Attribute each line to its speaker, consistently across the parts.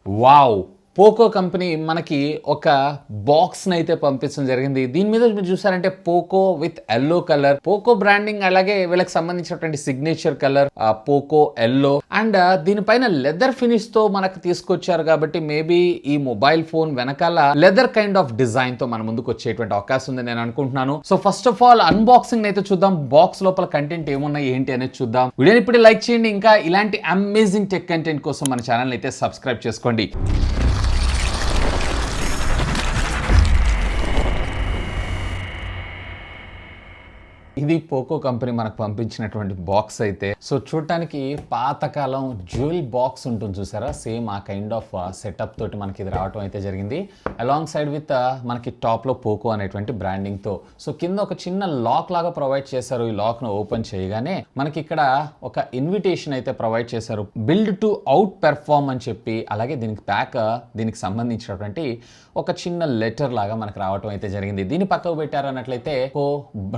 Speaker 1: Wow! Poco company మనకి ఒక box అయితే పంపించడం జరిగింది. దీని మీద మీరు చూసారంటే Poco with yellow colour, Poco branding, అలాగే వీళ్ళకి సంబంధించినటువంటి signature colour Poco yellow and దీనిపైన లెదర్ ఫినిష్ తో మనకు తీసుకొచ్చారు కాబట్టి మేబీ ఈ మొబైల్ ఫోన్ వెనకాల లెదర్ కైండ్ ఆఫ్ డిజైన్ తో మన ముందుకు వచ్చేటువంటి అవకాశం ఉంది నేను అనుకుంటున్నాను. So first of all unboxing అయితే చూద్దాం. బాక్స్ లోపల కంటెంట్ ఏమున్నాయి ఏంటి అనేది చూద్దాం. వీడియోని ఇప్పుడు లైక్ చేయండి. ఇంకా ఇలాంటి అమేజింగ్ టెక్ కంటెంట్ కోసం మన ఛానల్ అయితే సబ్స్క్రైబ్ చేసుకోండి. ఇది పోకో కంపెనీ మనకు పంపించినటువంటి బాక్స్ అయితే. సో చూడటానికి పాతకాలం జ్యువెల్ బాక్స్ ఉంటుంది చూసారా, సేమ్ ఆ కైండ్ ఆఫ్ సెటప్ తోటి మనకి ఇది రావటం అయితే జరిగింది. అలాంగ్ సైడ్ విత్ మనకి టాప్ లో పోకో అనేటువంటి బ్రాండింగ్ తో. సో కింద ఒక చిన్న లాక్ లాగా ప్రొవైడ్ చేశారు. ఈ లాక్ ను ఓపెన్ చేయగానే మనకి ఇక్కడ ఒక ఇన్విటేషన్ అయితే ప్రొవైడ్ చేశారు, బిల్డ్ టు అవుట్ పెర్ఫార్మ్ అని చెప్పి. అలాగే దీనికి బ్యాక్ దీనికి సంబంధించినటువంటి ఒక చిన్న లెటర్ లాగా మనకు రావటం అయితే జరిగింది. దీన్ని పక్కకు పెట్టారు అన్నట్లయితే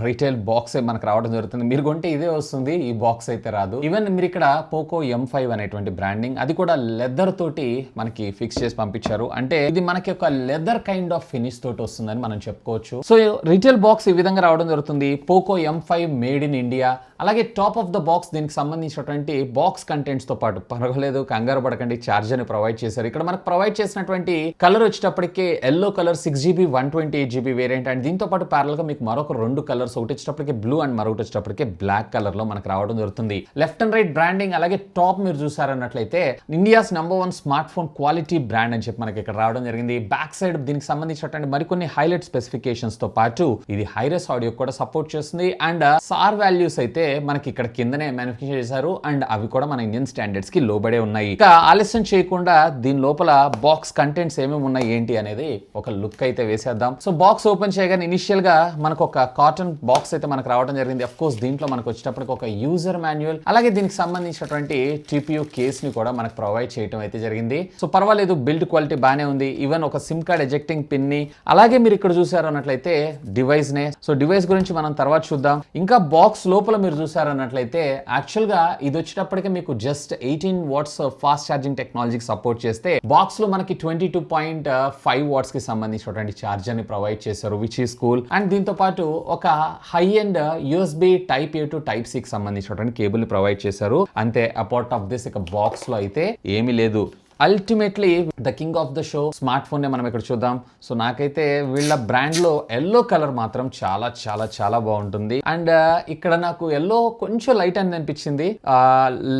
Speaker 1: రిటైల్ బాక్స్ మనకు రావడం జరుగుతుంది. మీరు కొంటే ఇదే వస్తుంది, ఈ బాక్స్ అయితే రాదు. ఈవెన్ మీరు ఇక్కడ పోకో M5 అనేటువంటి బ్రాండింగ్, అది కూడా లెదర్ తోటి మనకి ఫిక్స్ చేసి పంపించారు. అంటే ఇది మనకి ఒక లెదర్ కైండ్ ఆఫ్ ఫినిష్ తోటి వస్తుందని మనం చెప్పుకోవచ్చు. సో రిటైల్ బాక్స్ ఈ విధంగా రావడం జరుగుతుంది. Poco M5 made in India. అలాగే టాప్ ఆఫ్ ద బాక్స్ దీనికి సంబంధించినటువంటి బాక్స్ కంటెంట్స్ తో పాటు పర్వాలేదు, కంగారు పడకండి, చార్జర్ ని ప్రొవైడ్ చేశారు. ఇక్కడ మనకు ప్రొవైడ్ చేసినటువంటి కలర్ వచ్చేటప్పటికే yellow colour 6GB 128GB variant and దీంతో పాటు ప్యారల్ గా మీకు మరొక 2 కలర్స్, ఒకటి వచ్చేటప్పటికి బ్లూ అండ్ మరొకటి వచ్చేటప్పటికి బ్లాక్ కలర్ లో మనకు రావడం జరుగుతుంది. లెఫ్ట్ అండ్ రైట్ బ్రాండింగ్, అలాగే టాప్ మీరు చూసారన్నట్లయితే India's #1 smart phone quality brand అని చెప్పి మనకి ఇక్కడ రావడం జరిగింది. బ్యాక్ సైడ్ దీనికి సంబంధించినటువంటి మరికొన్ని హైలైట్ స్పెసిఫికేషన్స్ తో పాటు ఇది హైరెస్ ఆడియో కూడా సపోర్ట్ చేస్తుంది అండ్ సార్ వాల్యూస్ అయితే మనకి ఇక్కడ కిందనే మ్యానుఫ్యాక్చర్ చేశారు అండ్ అవి కూడా మన ఇండియన్ స్టాండర్డ్స్ కి లోబడే ఉన్నాయి. ఇక ఆలస్యం చేయకుండా దీని లోపల బాక్స్ కంటెంట్స్ ఏమేమి ఉన్నాయి ఏంటి అనేది ఒక లుక్ అయితే వేసేద్దాం. సో బాక్స్ ఓపెన్ చేయగానే ఇనిషియల్ గా మనకు ఒక కాటన్ బాక్స్ అయితే మనకు రావడం జరిగింది. అఫ్ కోర్స్ దీంట్లో మనకు వచ్చేటప్పటికి ఒక యూజర్ మాన్యువల్, అలాగే దీనికి సంబంధించినటువంటి TPU కేస్ ని కూడా మనకు ప్రొవైడ్ చేయడం అయితే జరిగింది. సో పర్వాలేదు, బిల్డ్ క్వాలిటీ బానే ఉంది. ఈవెన్ ఒక సిమ్ కార్డ్ ఎజెక్టింగ్ పిన్ ని, అలాగే మీరు ఇక్కడ చూసారు అన్నట్లయితే డివైస్ నే. సో డివైస్ గురించి మనం తర్వాత చూద్దాం. ఇంకా బాక్స్ లోపల మీరు చూసారు అన్నట్లయితే యాక్చువల్ గా ఇది వచ్చేటప్పటికి మీకు జస్ట్ 18 వాట్స్ ఫాస్ట్ ఛార్జింగ్ టెక్నాలజీకి సపోర్ట్ చేస్తే బాక్స్ లో మనకి 22.5 వాట్స్ కి సంబంధించినటువంటి ఛార్జర్ ని ప్రొవైడ్ చేశారు, విచ్ ఈస్ కూల్. అండ్ దీంతో పాటు ఒక high and USB Type A to Type C కి సంబంధించినటువంటి కేబుల్ ని ప్రొవైడ్ చేశారు. అంతే, అపార్ట్ ఆఫ్ దిస్ ఇక బాక్స్ లో అయితే ఏమీ లేదు. Ultimately the king of the show smart phone నే మనం ఇక్కడ చూద్దాం. సో నాకైతే వీళ్ళ బ్రాండ్ లో ఎల్లో కలర్ మాత్రం చాలా చాలా చాలా బాగుంటుంది అండ్ ఇక్కడ నాకు ఎల్లో కొంచెం లైట్ అని అనిపించింది.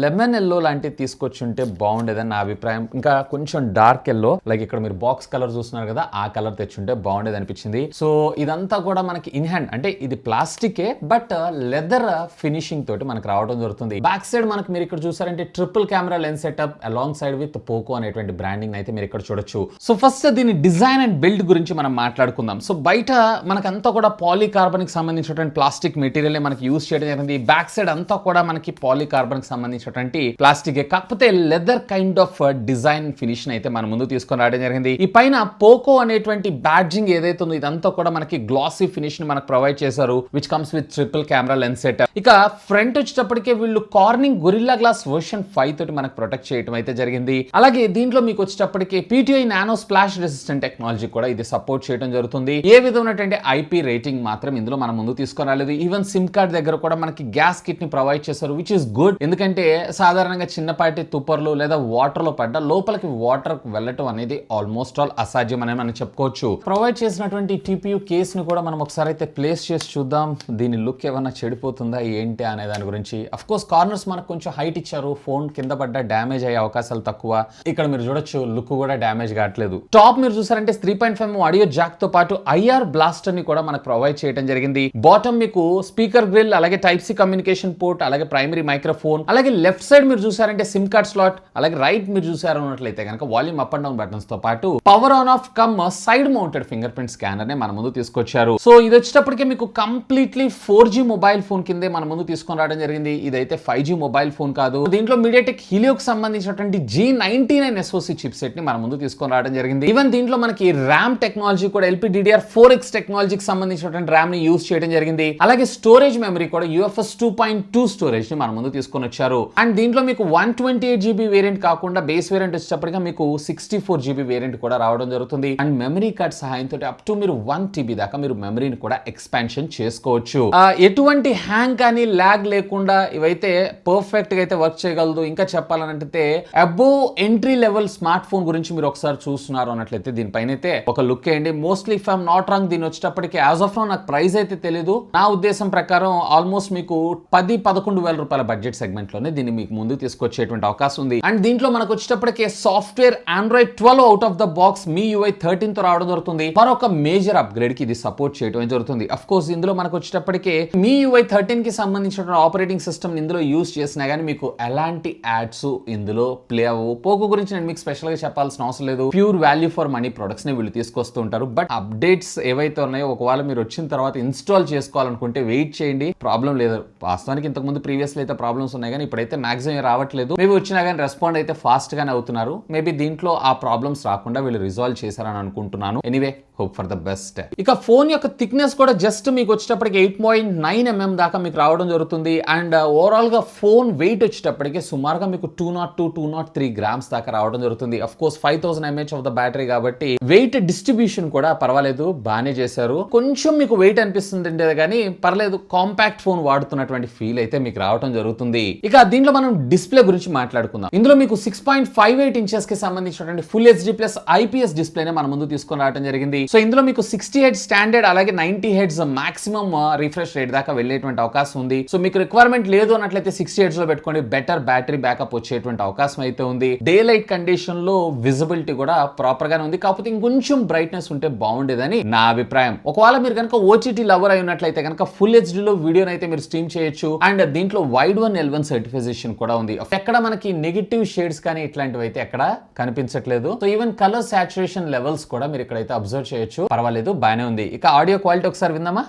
Speaker 1: లెమన్ ఎల్లో లాంటివి తీసుకొచ్చి ఉంటే బాగుండేదని నా అభిప్రాయం. ఇంకా కొంచెం డార్క్ ఎల్లో, లైక్ ఇక్కడ మీరు బాక్స్ కలర్ చూస్తున్నారు కదా, ఆ కలర్ తెచ్చుంటే బాగుండేది అనిపించింది. సో ఇదంతా కూడా మనకి ఇన్ హ్యాండ్, అంటే ఇది ప్లాస్టికే బట్ లెదర్ ఫినిషింగ్ తోటి మనకు రావడం జరుగుతుంది. బ్యాక్ సైడ్ మనకి మీరు ఇక్కడ చూసారంటే triple camera lens setup along side with Poco అనేటువంటి బ్రాండింగ్ అయితే మీరు ఇక్కడ చూడొచ్చు. సో ఫస్ట్ దీని డిజైన్ అండ్ బిల్డ్ గురించి మనం మాట్లాడుకుందాం. సో బయట మనకంతా కూడా పాలీకార్బన్ సంబంధించినటువంటి ప్లాస్టిక్ మెటీరియల్ మనకి యూజ్ చేయడం జరిగింది. బ్యాక్ సైడ్ అంతా కూడా మనకి పాలీకార్బన్ సంబంధించినటువంటి ప్లాస్టిక్, కాకపోతే leather kind of design finish అయితే మన ముందు తీసుకొని రావడం జరిగింది. ఈ పైన పోకో అనేటువంటి బ్యాడ్జింగ్ ఏదైతే ఉందో ఇదంతా కూడా మనకి గ్లాసీ ఫినిష్ ని మనకు ప్రొవైడ్ చేశారు, which comes with triple camera lens set. ఇక ఫ్రంట్ వచ్చేటప్పటికే వీళ్ళు కార్నింగ్ గొరిల్లా గ్లాస్ వర్షన్ 5 తోటి మనకు ప్రొటెక్ట్ చేయడం అయితే జరిగింది. అలాగే దీంట్లో మీకు వచ్చేటప్పటికి PTI nano splash resistant technology కూడా ఇది సపోర్ట్ చేయడం జరుగుతుంది. ఏ విధమైనటువంటి IP రేటింగ్ మాత్రం ఇందులో మనం ముందు తీసుకొని రాలేదు. ఈవెన్ సిమ్ కార్డ్ దగ్గర కూడా మనకి గ్యాస్ కిట్ ని ప్రొవైడ్ చేశారు, విచ్ ఇస్ గుడ్. ఎందుకంటే సాధారణంగా చిన్నపాటి తుప్పర్లు లేదా వాటర్ లో పడ్డ లోపలికి వాటర్ వెళ్ళటం అనేది ఆల్మోస్ట్ ఆల్ అసాధ్యం అని మనం చెప్పుకోవచ్చు. ప్రొవైడ్ చేసినటువంటి TPU కేస్ ని కూడా మనం ఒకసారి అయితే ప్లేస్ చేసి చూద్దాం. దీని లుక్ ఏమన్నా చెడిపోతుందా ఏంటి అనే దాని గురించి. అఫ్ కోర్స్ కార్నర్స్ మనకు కొంచెం హైట్ ఇచ్చారు, ఫోన్ కింద పడ్డ డ్యామేజ్ అయ్యే అవకాశాలు తక్కువ. ఇక్కడ మీరు చూడొచ్చు లుక్ కూడా డ్యామేజ్ కావట్లేదు. టాప్ మీరు చూసారంటే 3.5 ఆడియో జాక్ తో పాటు IR బ్లాస్టర్ ని కూడా మనకు ప్రొవైడ్ చేయడం జరిగింది. బాటమ్ మీకు స్పీకర్ గ్రిల్, అలాగే Type C కమ్యూనికేషన్ పోర్ట్, అలాగే ప్రైమరీ మైక్రోఫోన్, అలాగే లెఫ్ట్ సైడ్ మీరు చూసారంటే సిమ్ కార్డ్ స్లాట్, అలాగే రైట్ మీరు చూసారు అన్నట్లయితే కనుక volume up and down buttons తో పాటు power on off come side mounted finger print scanner ని మన ముందు తీసుకొచ్చారు. సో ఇది వచ్చేటప్పటికే మీకు కంప్లీట్లీ 4G మొబైల్ ఫోన్ కిందే మన ముందు తీసుకొని రావడం జరిగింది. ఇదైతే 5G మొబైల్ ఫోన్ కాదు. దీంట్లో మీడియాటెక్ హీలియోకి సంబంధించినటువంటి G90 99 SoC చిప్ సెట్ ని మన ముందు తీసుకొని రావడం జరిగింది. ఈవెన్ దీంట్లో మనకి ర్యామ్ టెక్నాలజీ కూడా LPDDR4X టెక్నాలజీకి సంబంధించినటువంటి ర్యామ్ ని యూజ్ చేయడం జరిగింది. అలాగే స్టోరేజ్ మెమరీ కూడా UFS 2.2 స్టోరేజ్ ని మన ముందు తీసుకొని వచ్చారు. అండ్ దీంట్లో మీకు 128GB వేరియంట్ కాకుండా బేస్ వేరియంట్ వచ్చేటప్పటిగా మీకు 64GB వేరియంట్ కూడా రావడం జరుగుతుంది. అండ్ మెమరీ కార్డ్ సహాయంతో అప్ టు మీరు 1TB దాకా మీరు మెమరీని కూడా ఎక్స్పాన్షన్ చేసుకోవచ్చు. ఎటువంటి హ్యాంగ్ కానీ ల్యాగ్ లేకుండా ఇవైతే పర్ఫెక్ట్ గా అయితే వర్క్ చేయగలదు. ఇంకా చెప్పాలంటే above entry level smart phone గురించి మీరు ఒకసారి చూస్తున్నారు అన్నట్లయితే దీనిపైన అయితే ఒక లుక్ వేయండి. Mostly if I'm not wrong దీని వచ్చేటప్పటికి యాజ్ ఆఫ్ నౌ నాకు ప్రైస్ అయితే తెలియదు. నా ఉద్దేశం ప్రకారం ఆల్మోస్ట్ మీకు 10-11 వేల రూపాయల బడ్జెట్ సెగ్మెంట్ లోనే దీన్ని మీకు ముందు తీసుకొచ్చేటువంటి అవకాశం ఉంది. అండ్ దీంట్లో మనకు వచ్చేటప్పటికి software Android 12 out of the box MIUI 13 తో రావడం జరుగుతుంది. మరొక మేజర్ అప్గ్రేడ్ కి ఇది సపోర్ట్ చేయడం జరుగుతుంది. అఫ్ కోర్స్ ఇందులో మనకు వచ్చేటప్పటికి MIUI 13 కి సంబంధించిన ఆపరేటింగ్ సిస్టమ్ ఇందులో యూజ్ చేసినా గానీ మీకు ఎలాంటి యాడ్స్ ఇందులో ప్లే అవ్వవు. పోకో గురించి నేను మీకు స్పెషల్ గా చెప్పాల్సిన అవసరం లేదు. Pure value for money products ని వీళ్ళు తీసుకొస్తూ ఉంటారు. బట్ అప్డేట్స్ ఏవైతే ఉన్నాయో ఒకవేళ మీరు వచ్చిన తర్వాత ఇన్స్టాల్ చేసుకోవాలనుకుంటే వెయిట్ చేయండి, ప్రాబ్లం లేదు. వాస్తవానికి ఇంతకు ముందు ప్రీవియస్లీ అయితే ప్రాబ్లమ్స్ ఉన్నాయి కానీ ఇప్పుడైతే మాక్సిమం రావట్లేదు. మేబీ వచ్చినా కానీ రెస్పాండ్ అయితే ఫాస్ట్ గానే అవుతున్నారు. మేబీ దీంట్లో ఆ ప్రాబ్లమ్స్ రాకుండా వీళ్ళు రిజాల్వ్ చేశారని అనుకుంటున్నాను. Anyway hope for the best. ఇక ఫోన్ యొక్క థిక్నెస్ కూడా జస్ట్ మీకు వచ్చేటప్పటికి 8.9mm దాకా మీకు రావడం జరుగుతుంది. అండ్ ఓవరాల్ గా ఫోన్ వెయిట్ వచ్చేటప్పటికి సుమారుగా మీకు 202-203 గ్రామ్స్ దాకా రావడం జరుగుతుంది. Of course 5000 mAh of the battery కాబట్టి వెయిట్ డిస్ట్రిబ్యూషన్ కూడా పర్వాలేదు, బాగానే చేశారు. కొంచెం మీకు వెయిట్ అనిపిస్తుంది కానీ పర్లేదు, కాంపాక్ట్ ఫోన్ వాడుతున్నటువంటి ఫీల్ అయితే మీకు రావడం జరుగుతుంది. ఇక దీంట్లో మనం డిస్ప్లే గురించి మాట్లాడుకుందాం. ఇందులో మీకు 6.58 ఇంచెస్ కి సంబంధించినటువంటి ఫుల్ HD+ IPS డిస్ప్లేనే మన ముందు తీసుకొని రావడం జరిగింది. సో ఇందులో మీకు 60 Hz స్టాండర్డ్ అలాగే 90 Hz మాక్సిమం రిఫ్రెష్ రేట్ దాకా వెళ్ళేటువంటి అవకాశం ఉంది. సో మీకు రిక్వైర్మెంట్ లేదు అన్నట్లయితే 60 Hz లో పెట్టుకోండి, బెటర్ బ్యాటరీ బ్యాకప్ వచ్చేటువంటి అవకాశం అయితే ఉంది. డే లైట్ కండిషన్ లో విజిబిలిటీ కూడా ప్రాపర్ గానే ఉంది. కాకపోతే ఇంకొంచెం బ్రైట్నెస్ ఉంటే బాగుండేదని నా అభిప్రాయం. ఒకవేళ మీరు కనుక OTT లవర్ అయి ఉన్నట్లయితే కనుక ఫుల్ HD లో వీడియోని అయితే మీరు స్ట్రీమ్ చేయొచ్చు. అండ్ దీంట్లో వైడ్ 1L1 సర్టిఫికేషన్ కూడా ఉంది. ఎక్కడ మనకి నెగిటివ్ షేడ్స్ కానీ ఇట్లాంటివి అయితే ఎక్కడ కనిపించట్లేదు. So even colour saturation levels కూడా మీరు ఇక్కడైతే అబ్జర్వ్ చేయొచ్చు, పర్వాలేదు, బాగానే ఉంది. ఇక ఆడియో క్వాలిటీ ఒకసారి విందామా.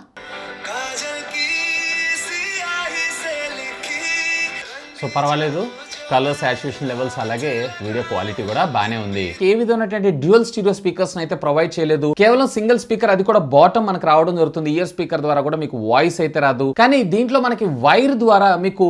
Speaker 1: సో పర్వాలేదు, కలర్ సాచురేషన్ లెవెల్స్ అలాగే వీడియో క్వాలిటీ కూడా బానే ఉంది. ఏ విధమైనటువంటి డ్యూయల్ స్టీరియో స్పీకర్స్ అయితే ప్రొవైడ్ చేయలేదు. కేవలం సింగిల్ స్పీకర్, అది కూడా బాటమ్ మనకు రావడం జరుగుతుంది. ఇయర్ స్పీకర్ ద్వారా కూడా మీకు వాయిస్ అయితే రాదు. కానీ దీంట్లో మనకి వైర్ ద్వారా మీకు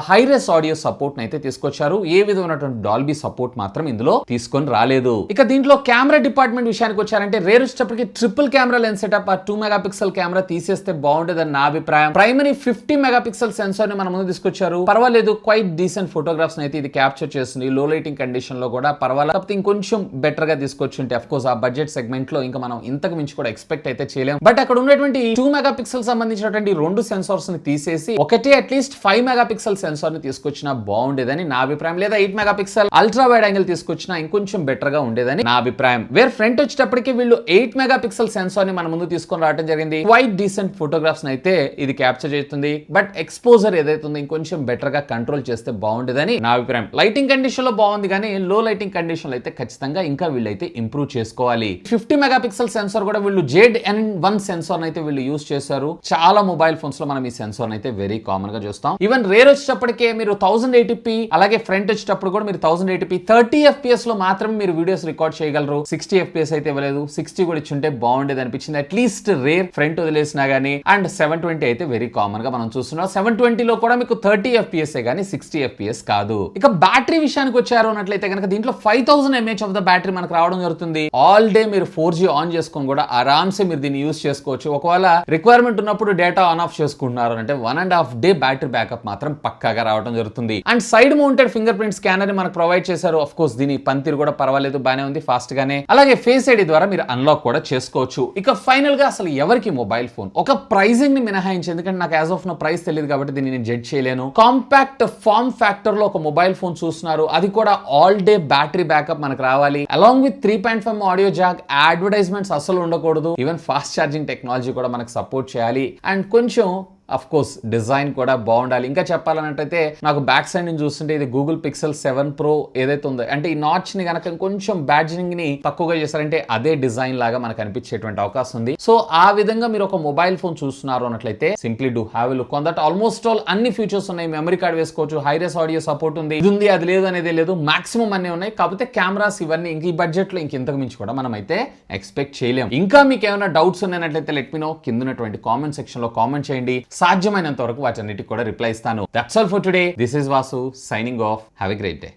Speaker 1: హైరెస్ ఆడియో సపోర్ట్ అయితే తీసుకొచ్చారు. ఏ విధమైనటువంటి డాల్బీ సపోర్ట్ మాత్రం ఇందులో తీసుకొని రాలేదు. ఇక దీంట్లో కెమెరా డిపార్ట్మెంట్ విషయానికి వచ్చారంటే రేర్ వచ్చేటప్పటికి triple camera lens setup, 2 megapixel camera తీసేస్తే బాగుండేదని నా అభిప్రాయం. ప్రైమరీ 50 మెగాపిక్సెల్ సెన్సార్ ని మన ముందు తీసుకొచ్చారు. పర్వాలేదు, క్వైట్ డీసెంట్ ఫోటోగ్రాఫ్స్ అయితే ఇది క్యాప్చర్ చేస్తుంది. లో లైటింగ్ కండిషన్ లో కూడా పర్వాలేదు, కాకపోతే ఇంకొంచెం బెటర్ గా తీసుకొచ్చుంటే అఫ్ కోర్స్ ఆ బడ్జెట్ సెగ్మెంట్ లో ఇంకా మనం ఇంతకు మించి కూడా ఎక్స్పెక్ట్ అయితే చేయలేం. బట్ అక్కడ ఉన్నటువంటి 2 మెగాపిక్సెల్ సంబంధించినటువంటి 2 సెన్సార్స్ ని తీసేసి ఒకటే అట్లీస్ట్ 5 మెగాపిక్సెల్ సెన్సార్ ని తీసుకొచ్చినా బాగుండేదని నా అభిప్రాయం. లేదా 8 మెగాపిక్సెల్ అల్ట్రా వైడ్ యాంగిల్ తీసుకొచ్చినా ఇంకొంచెం బెటర్ గా ఉండేదని నా అభిప్రాయం. వేర్ ఫ్రంట్ వచ్చేటప్పటికి వీళ్ళు 8 మెగాపిక్సెల్ సెన్సార్ ని మన ముందు తీసుకొని రావడం జరిగింది. క్వైట్ డీసెంట్ ఫోటోగ్రాఫ్స్ అయితే ఇది క్యాప్చర్ చేస్తుంది. బట్ ఎక్స్పోజర్ ఏదైతే ఉందో ఇంకొంచెం బెటర్ గా కంట్రోల్ చేస్తే బాగుండేదని నా అభిప్రాయం. లైటింగ్ కండిషన్ లో బాగుంది కానీ లో లైటింగ్ కండిషన్ లో అయితే ఖచ్చితంగా ఇంకా వీళ్ళైతే ఇంప్రూవ్ చేసుకోవాలి. 50 మెగాపిక్సెల్ సెన్సార్ కూడా వీళ్ళు ZN1 సెన్సార్ అయితే వీళ్ళు యూస్ చేశారు. చాలా మొబైల్ ఫోన్స్ లో మనం ఈ సెన్సార్ అయితే వెరీ కామన్ గా చూస్తాం. ఈవెన్ రేర్ వచ్చేటప్పటికే మీరు 1080p అలాగే ఫ్రంట్ వచ్చేటప్పుడు కూడా మీరు 1080p 30 FPS లో మాత్రమే మీరు వీడియోస్ రికార్డ్ చేయగలరు. 60 FPS అయితే ఇవ్వలేదు. 60 కూడా ఇచ్చుంటే బాగుండేది అనిపించింది. అట్లీస్ట్ రేర్ ఫ్రంట్ వదిలేసినా గానీ. అండ్ 720 అయితే వెరీ కామన్ గా మనం చూస్తున్నాం. 720 లో కూడా మీకు 30 FPS గానీ 60 FPS కాదు. ఇక బ్యాటరీ విషయానికి వచ్చారు అన్నట్లయితే కనుక దీంట్లో 5000 mAh ఆఫ్ ద బ్యాటరీ మనకు రావడం జరుగుతుంది. ఆల్ డే మీరు 4G ఆన్ చేసుకొని కూడా ఆరామ్సే మీరు దీన్ని యూస్ చేసుకోవచ్చు. ఒకవేళ రిక్వైర్మెంట్ ఉన్నప్పుడు డేటా ఆన్ ఆఫ్ చేసుకుంటున్నారు అంటే 1.5 డే బ్యాటరీ బ్యాకప్ మాత్రం పక్కాగా రావడం జరుగుతుంది. And side mounted finger print scanner ని మనకు ప్రొవైడ్ చేశారు. ఆఫ్ కోర్స్ దీని పనితీరు కూడా పర్వాలేదు, బానే ఉంది, ఫాస్ట్ గానే. అలాగే ఫేస్ ఐడి ద్వారా మీరు అన్లాక్ కూడా చేసుకోవచ్చు. ఇక ఫైనల్ గా అసలు ఎవరికి మొబైల్ ఫోన్ ఒక ప్రైజింగ్ ని మినహాయించి, ఎందుకంటే నాకు యాజ్ ఆఫ్ నో ప్రైస్ తెలియదు కాబట్టి దీన్ని నేను జడ్జ్ చేయలేను. కాంపాక్ట్ ఫార్మ్ ఫ్యాక్టర్ లో ఒక మొబైల్ ఫోన్ చూస్తున్నారు, అది కూడా ఆల్ డే బ్యాటరీ బ్యాకప్ మనకు రావాలి. Along with 3.5 audio Jack, advertisements అసలు ఉండకూడదు. ఈవెన్ ఫాస్ట్ ఛార్జింగ్ టెక్నాలజీ కూడా మనకు సపోర్ట్ చేయాలి. అండ్ కొంచెం అఫ్ కోర్స్ డిజైన్ కూడా బాగుండాలి. ఇంకా చెప్పాలన్నట్టయితే నాకు బ్యాక్ సైడ్ నుంచి చూస్తుంటే ఇది గూగుల్ పిక్సెల్ 7 Pro ఏదైతే ఉందో, అంటే ఈ నాచ్ ని కనుక కొంచెం బ్యాడ్జింగ్ ని తక్కువగా చేశారంటే అదే డిజైన్ లాగా మనకు అనిపించేటువంటి అవకాశం ఉంది. సో ఆ విధంగా మీరు ఒక మొబైల్ ఫోన్ చూస్తున్నారు అన్నట్లయితే simply do have a look on that. Almost all అన్ని ఫీచర్స్ ఉన్నాయి. మెమరీ కార్డ్ వేసుకోవచ్చు, హైరెస్ ఆడియో సపోర్ట్ ఉంది, ఇది ఉంది అది లేదు అనేది లేదు, మాక్సిమం అన్ని ఉన్నాయి. కాకపోతే కెమెరాస్ ఇవన్నీ ఇంక ఈ బడ్జెట్ లో ఇంతకు మించి కూడా మనం అయితే ఎక్స్పెక్ట్ చేయలేము. ఇంకా మీకు ఏమైనా డౌట్స్ ఉన్నట్లయితే లెట్ మీ నో, కింద ఉన్నటువంటి కామెంట్ సెక్షన్ లో కామెంట్ చేయండి. సాధ్యమైనంత వరకు వాటన్నిటికి కూడా రిప్లై ఇస్తాను. That's all for today. This is Vasu signing off. Have a great day.